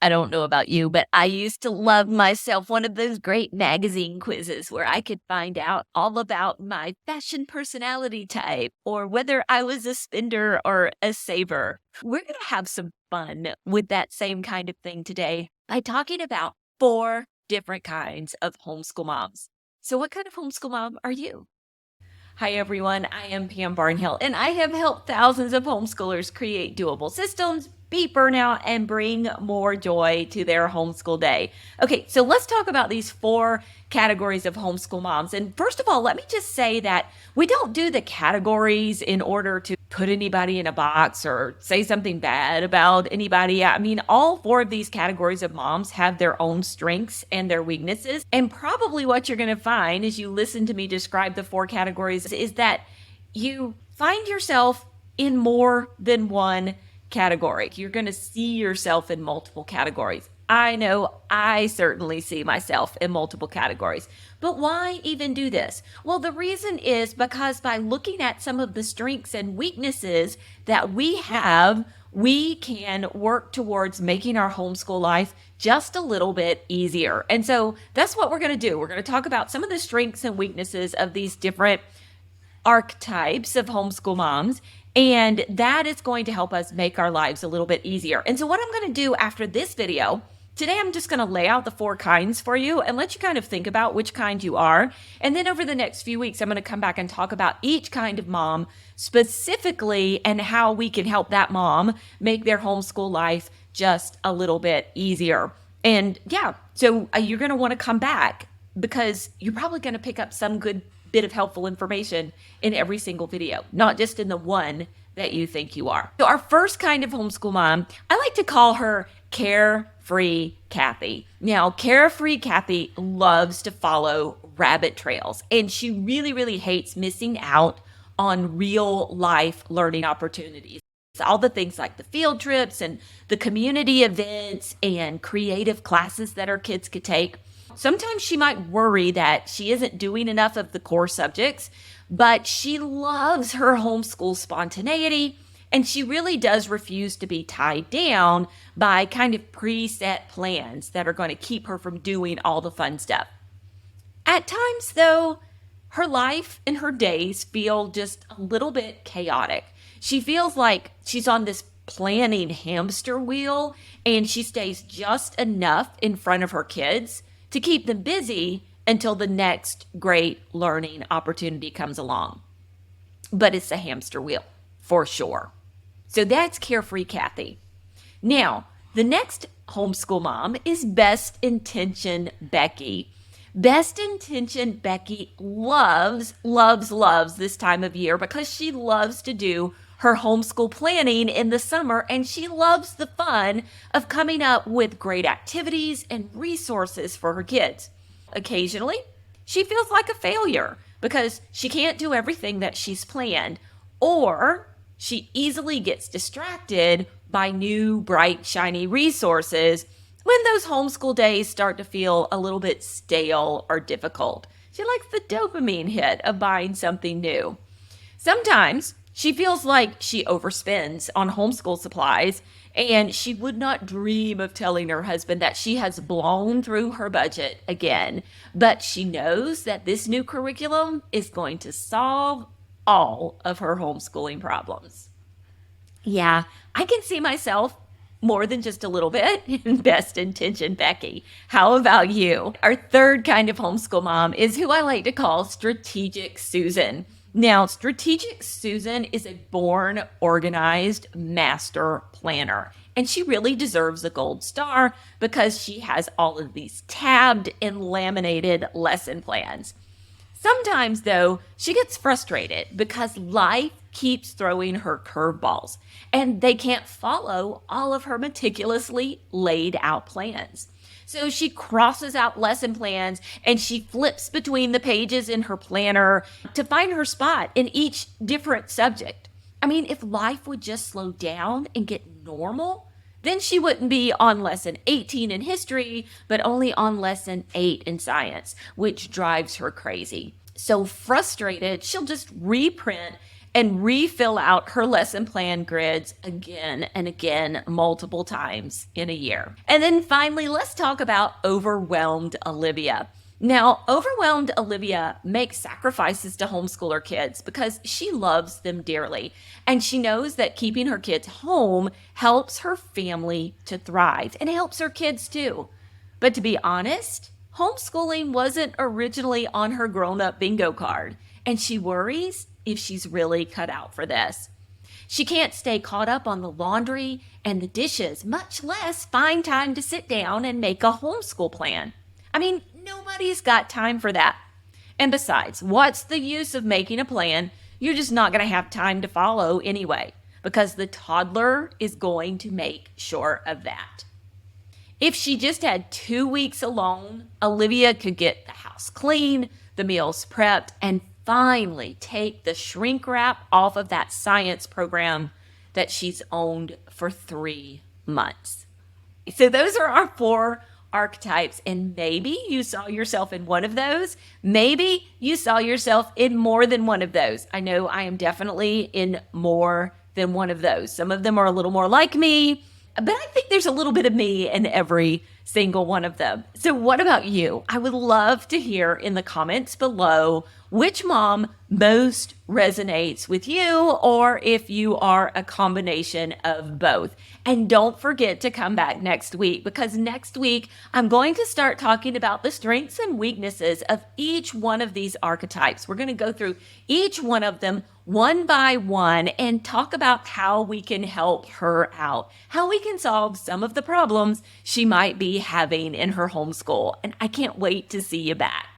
I don't know about you, but I used to love myself one of those great magazine quizzes where I could find out all about my fashion personality type or whether I was a spender or a saver. We're going to have some fun with that same kind of thing today by talking about 4 different kinds of homeschool moms. So, what kind of homeschool mom are you? Hi, everyone. I am Pam Barnhill, and I have helped thousands of homeschoolers create doable systems, beat burnout, and bring more joy to their homeschool day. Okay, so let's talk about these 4 categories of homeschool moms. And first of all, let me just say that we don't do the categories in order to put anybody in a box or say something bad about anybody. I mean, all 4 of these categories of moms have their own strengths and their weaknesses. And probably what you're going to find as you listen to me describe the 4 categories is that you find yourself in more than one category. You're going to see yourself in multiple categories. I know I certainly see myself in multiple categories. But why even do this? Well, the reason is because by looking at some of the strengths and weaknesses that we have, we can work towards making our homeschool life just a little bit easier. And so that's what we're going to do. We're going to talk about some of the strengths and weaknesses of these different archetypes of homeschool moms. And that is going to help us make our lives a little bit easier. And so what I'm going to do after this video, today I'm just going to lay out the 4 kinds for you and let you kind of think about which kind you are. And then over the next few weeks, I'm going to come back and talk about each kind of mom specifically and how we can help that mom make their homeschool life just a little bit easier. And yeah, so you're going to want to come back because you're probably going to pick up some good bit of helpful information in every single video, not just in the one that you think you are. So our first kind of homeschool mom, I like to call her Carefree Kathy. Now, Carefree Kathy loves to follow rabbit trails, and she really, really hates missing out on real life learning opportunities. All the things like the field trips and the community events and creative classes that her kids could take. Sometimes she might worry that she isn't doing enough of the core subjects, but she loves her homeschool spontaneity, and she really does refuse to be tied down by kind of preset plans that are going to keep her from doing all the fun stuff. At times, though, her life and her days feel just a little bit chaotic. She feels like she's on this planning hamster wheel, and she stays just enough in front of her kids to keep them busy until the next great learning opportunity comes along. But it's a hamster wheel, for sure. So that's Carefree Kathy. Now, the next homeschool mom is Best Intention Becky. Best Intention Becky loves this time of year because she loves to do her homeschool planning in the summer, and she loves the fun of coming up with great activities and resources for her kids. Occasionally, she feels like a failure because she can't do everything that she's planned, or she easily gets distracted by new, bright, shiny resources when those homeschool days start to feel a little bit stale or difficult. She likes the dopamine hit of buying something new. Sometimes she feels like she overspends on homeschool supplies, and she would not dream of telling her husband that she has blown through her budget again. But she knows that this new curriculum is going to solve all of her homeschooling problems. Yeah, I can see myself more than just a little bit in Best Intention Becky. How about you? Our third kind of homeschool mom is who I like to call Strategic Susan. Now, Strategic Susan is a born organized master planner, and she really deserves a gold star because she has all of these tabbed and laminated lesson plans. Sometimes, though, she gets frustrated because life keeps throwing her curveballs, and they can't follow all of her meticulously laid out plans. So she crosses out lesson plans and she flips between the pages in her planner to find her spot in each different subject. I mean, if life would just slow down and get normal, then she wouldn't be on lesson 18 in history, but only on lesson 8 in science, which drives her crazy. So frustrated, she'll just reprint and refill out her lesson plan grids again and again, multiple times in a year. And then finally, let's talk about Overwhelmed Olivia. Now, Overwhelmed Olivia makes sacrifices to homeschool her kids because she loves them dearly. And she knows that keeping her kids home helps her family to thrive and helps her kids too. But to be honest, homeschooling wasn't originally on her grown-up bingo card, and she worries if she's really cut out for this. She can't stay caught up on the laundry and the dishes, much less find time to sit down and make a homeschool plan. I mean, nobody's got time for that. And besides, what's the use of making a plan you're just not going to have time to follow anyway? Because the toddler is going to make sure of that. If she just had 2 weeks alone, Olivia could get the house clean, the meals prepped, and finally take the shrink wrap off of that science program that she's owned for 3 months. So those are our 4 archetypes, and maybe you saw yourself in one of those. Maybe you saw yourself in more than one of those. I know I am definitely in more than one of those. Some of them are a little more like me, but I think there's a little bit of me in every single one of them. So what about you? I would love to hear in the comments below which mom most resonates with you, or if you are a combination of both. And don't forget to come back next week, because next week I'm going to start talking about the strengths and weaknesses of each one of these archetypes. We're going to go through each one of them one by one and talk about how we can help her out, how we can solve some of the problems she might be having in her homeschool. And I can't wait to see you back.